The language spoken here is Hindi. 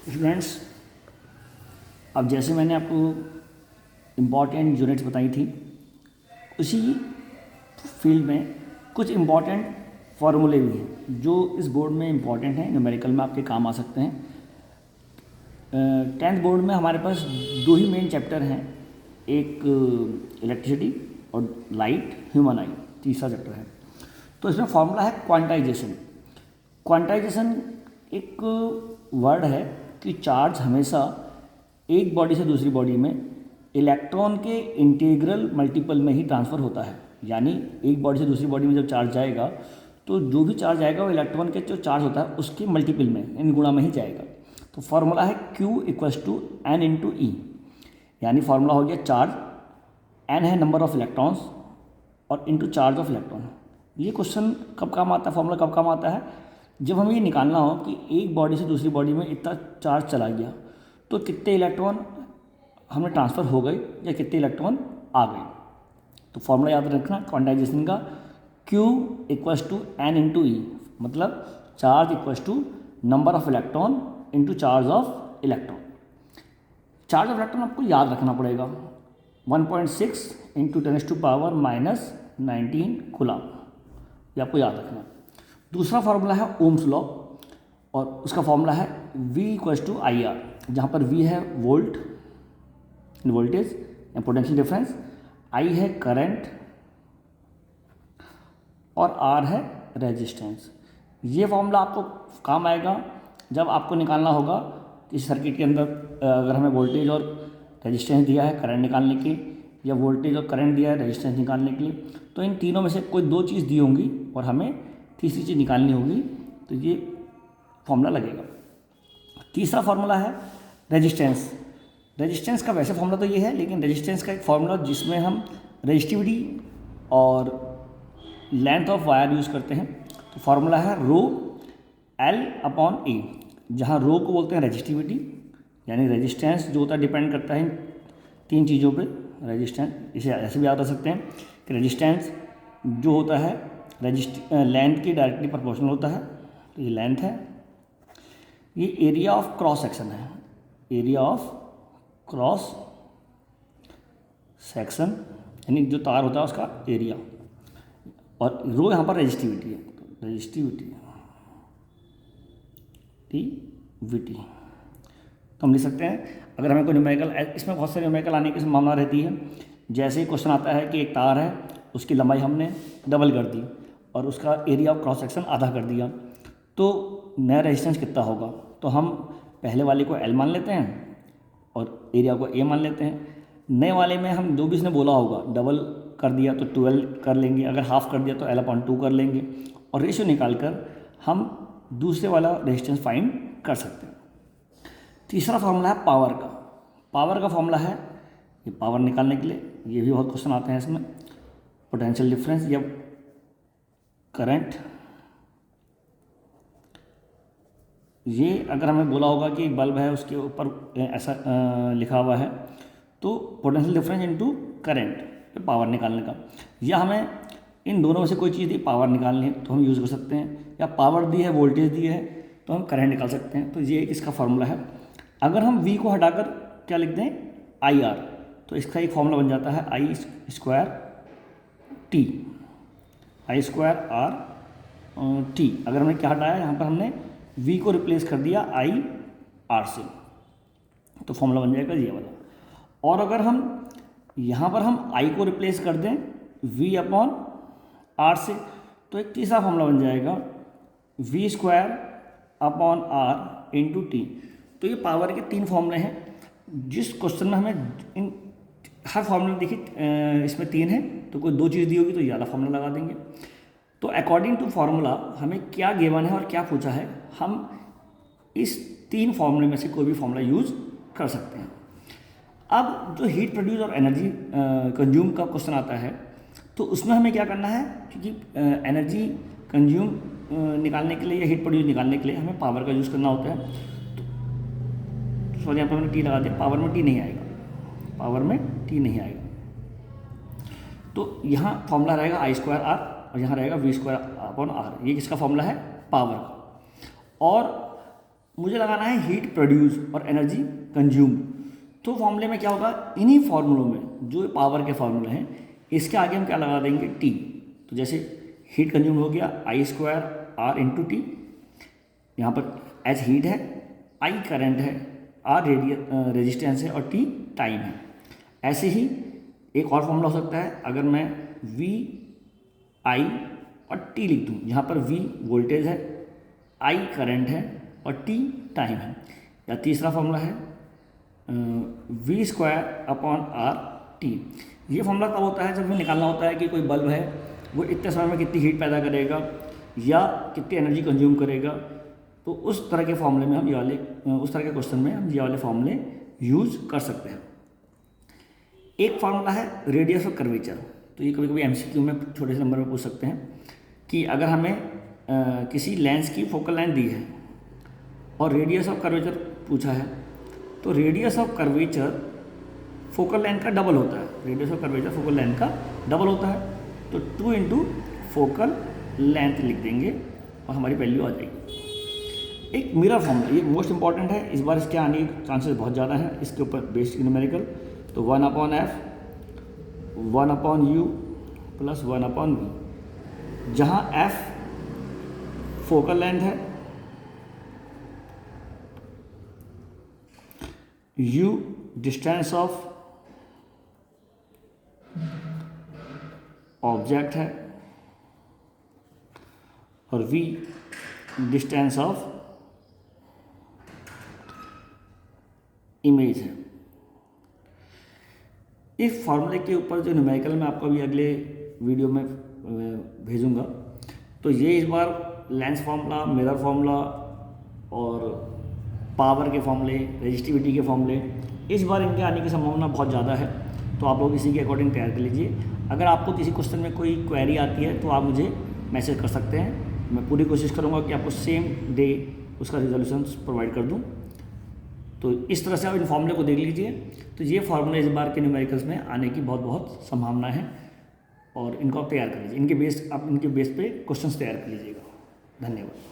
स्टूडेंट्स, अब जैसे मैंने आपको इम्पॉर्टेंट यूनिट्स बताई थी, उसी फील्ड में कुछ इम्पॉर्टेंट फार्मूले भी हैं जो इस बोर्ड में इम्पॉर्टेंट हैं, न्यूमेरिकल में आपके काम आ सकते हैं। 10th बोर्ड में हमारे पास दो ही मेन चैप्टर हैं, एक इलेक्ट्रिसिटी और लाइट, ह्यूमन आई, तीसरा चैप्टर है। तो इसमें फार्मूला है क्वांटाइजेशन। क्वांटाइजेशन एक वर्ड है कि चार्ज हमेशा एक बॉडी से दूसरी बॉडी में इलेक्ट्रॉन के इंटीग्रल मल्टीपल में ही ट्रांसफ़र होता है। यानी एक बॉडी से दूसरी बॉडी में जब चार्ज जाएगा तो जो भी चार्ज आएगा वो इलेक्ट्रॉन के जो चार्ज होता है उसके मल्टीपल में, इन गुणा में ही जाएगा। तो फार्मूला है Q = N × E, यानी फार्मूला हो गया चार्ज, N है नंबर ऑफ इलेक्ट्रॉन्स और इंटू चार्ज ऑफ इलेक्ट्रॉन। ये क्वेश्चन कब काम आता है, फार्मूला कब काम आता है? जब हमें ये निकालना हो कि एक बॉडी से दूसरी बॉडी में इतना चार्ज चला गया तो कितने इलेक्ट्रॉन हमें ट्रांसफ़र हो गए या कितने इलेक्ट्रॉन आ गए। तो फार्मूला याद रखना क्वांटाइजेशन का, Q = N × E, मतलब charge = number of electron into charge of electron. Charge of electron आपको याद रखना पड़ेगा, 1.6 × 10⁻⁻19 कूलम, ये आपको याद रखना। दूसरा फार्मूला है ओम्स लॉ और उसका फार्मूला है V = IR, जहाँ पर V है वोल्ट, वोल्टेज या पोटेंशियल डिफरेंस, I है करंट और R है रेजिस्टेंस। ये फार्मूला आपको काम आएगा जब आपको निकालना होगा किसी सर्किट के अंदर अगर हमें वोल्टेज और रेजिस्टेंस दिया है करंट निकालने के, या वोल्टेज और करंट दिया है रेजिस्टेंस निकालने के लिए, तो इन तीनों में से कोई दो चीज़ दी होंगी और हमें तीसरी चीज़ निकालनी होगी, तो ये फार्मूला लगेगा। तीसरा फार्मूला है रेजिस्टेंस। रेजिस्टेंस का वैसे फार्मूला तो ये है, लेकिन रेजिस्टेंस का एक फार्मूला जिसमें हम रेजिस्टिविटी और लेंथ ऑफ वायर यूज़ करते हैं। तो फार्मूला है ρL/A, जहाँ रो को बोलते हैं रेजिस्टिविटी, यानी रेजिस्टेंस जो होता है डिपेंड करता है तीन चीज़ों पे। रेजिस्टेंस, इसे ऐसे भी याद रख सकते हैं कि रेजिस्टेंस जो होता है लेंथ की डायरेक्टली प्रोपोर्शनल होता है, तो ये लेंथ है। ये एरिया ऑफ क्रॉस सेक्शन है, एरिया ऑफ क्रॉस सेक्शन यानी जो तार होता है उसका एरिया, और रो यहाँ पर रेजिस्टिविटी है, तो रेजिस्टिविटी तो हम लिख सकते हैं। अगर हमें कोई न्यूमेरिकल, इसमें बहुत सारे न्यूमेरिकल आने की संभावना रहती है। जैसे ही क्वेश्चन आता है कि एक तार है, उसकी लंबाई हमने डबल कर दी और उसका एरिया ऑफ क्रॉस सेक्शन आधा कर दिया, तो नया रेजिस्टेंस कितना होगा? तो हम पहले वाले को L मान लेते हैं और एरिया को A मान लेते हैं। नए वाले में हम जो भी इसने बोला होगा, डबल कर दिया तो 12 कर लेंगे, अगर हाफ कर दिया तो L/2 कर लेंगे, और रेशियो निकाल कर हम दूसरे वाला रेजिस्टेंस फाइंड कर सकते हैं। तीसरा फार्मूला है पावर का। पावर का फार्मूला है, ये पावर निकालने के लिए, ये भी बहुत क्वेश्चन आते हैं इसमें, पोटेंशियल डिफरेंस या करंट। ये अगर हमें बोला होगा कि बल्ब है उसके ऊपर ऐसा लिखा हुआ है, तो potential difference into current power निकालने का, या हमें इन दोनों में से कोई चीज़ दी पावर निकालनी है तो हम यूज़ कर सकते हैं, या पावर दी है वोल्टेज दी है तो हम करंट निकाल सकते हैं। तो ये एक इसका फार्मूला है। अगर हम V को हटाकर क्या लिख दें, IR, तो इसका एक फार्मूला बन जाता है I² T। अगर हमने क्या हटाया, यहाँ पर हमने V को रिप्लेस कर दिया IR से, तो फॉर्मूला बन जाएगा ये वाला। और अगर हम यहाँ पर हम I को रिप्लेस कर दें V/R से, तो एक तीसरा फॉर्मूला बन जाएगा V² R × T। तो ये पावर के तीन फॉर्मूले हैं। जिस क्वेश्चन में हमें इन हर फॉर्मूला देखिए इसमें तीन है, तो कोई दो चीज़ दी होगी तो ये वाला फॉर्मूला लगा देंगे। तो अकॉर्डिंग टू फार्मूला हमें क्या गिवन है और क्या पूछा है, हम इस तीन फार्मूले में से कोई भी फार्मूला यूज़ कर सकते हैं। अब जो हीट प्रोड्यूस और एनर्जी कंज्यूम का क्वेश्चन आता है, तो उसमें हमें क्या करना है, क्योंकि एनर्जी कंज्यूम निकालने के लिए या हीट प्रोड्यूस निकालने के लिए हमें पावर का यूज़ करना होता है। तो सॉरी, यहाँ पर मैंने T लगा दिया, पावर में T नहीं आएगा, पावर में T नहीं आएगा। तो यहाँ फॉर्मूला रहेगा I² R और यहाँ रहेगा V² R। ये किसका फॉर्मूला है, पावर का। और मुझे लगाना है हीट प्रोड्यूस और एनर्जी कंज्यूम। तो फॉर्मूले में क्या होगा, इन्हीं फार्मूलों में जो पावर के फार्मूले हैं इसके आगे हम क्या लगा देंगे, टी। तो जैसे हीट कंज्यूम हो गया I² R इंटू टी, यहाँ पर एच हीट है, आई करंट है, आर रेजिस्टेंस है और टी टाइम है। ऐसे ही एक और फॉर्मूला हो सकता है, अगर मैं वी आई और टी लिख दूँ, जहाँ पर वी वोल्टेज है, आई करंट है और टी टाइम है। या तीसरा फॉर्मूला है V² अपॉन आर टी। ये फॉर्मूला तब होता है जब हमें निकालना होता है कि कोई बल्ब है वो इतने समय में कितनी हीट पैदा करेगा या कितनी एनर्जी कंज्यूम करेगा। तो उस तरह के फॉर्मूले में हम ये वाले उस तरह के क्वेश्चन में हम ये वाले फॉर्मूले यूज कर सकते हैं। एक फार्मूला है रेडियस ऑफ कर्वेचर। तो ये कभी कभी एमसीक्यू में छोटे से नंबर में पूछ सकते हैं कि अगर हमें किसी लेंस की फोकल लेंथ दी है और रेडियस ऑफ कर्वेचर पूछा है, तो radius of curvature focal length का डबल होता है। Radius of curvature focal length का डबल होता है, तो 2 इंटू फोकल लेंथ लिख देंगे और हमारी वैल्यू आ जाएगी। एक मिरर फॉर्मूला, ये मोस्ट इंपॉर्टेंट है, इस बार इसके आने के चांसेस बहुत ज़्यादा हैं इसके ऊपर बेस्ड न्यूमेरिकल। तो 1/f 1/u प्लस 1/v, जहाँ f फोकल लेंथ है, u डिस्टेंस ऑफ ऑब्जेक्ट है और v डिस्टेंस ऑफ इमेज है। इस फॉर्मूले के ऊपर जो न्यूमेरिकल मैं आपको अभी अगले वीडियो में भेजूंगा, तो ये इस बार लेंस फार्मूला, मिरर फार्मूला और पावर के फॉर्मूले, रेजिस्टिविटी के फॉर्मूले, इस बार इनके आने की संभावना बहुत ज़्यादा है। तो आप लोग इसी के अकॉर्डिंग तैयार कर लीजिए। अगर आपको किसी क्वेश्चन में कोई क्वेरी आती है तो आप मुझे मैसेज कर सकते हैं, मैं पूरी कोशिश करूँगा कि आपको सेम डे उसका रिजोल्यूशन प्रोवाइड कर दूँ। तो इस तरह से आप इन फॉर्मूले को देख लीजिए। तो ये फार्मूले इस बार के न्यूमेरिकल्स में आने की बहुत बहुत संभावना है और इनको आप तैयार कर लीजिए। इनके बेस पे क्वेश्चंस तैयार कर लीजिएगा। धन्यवाद।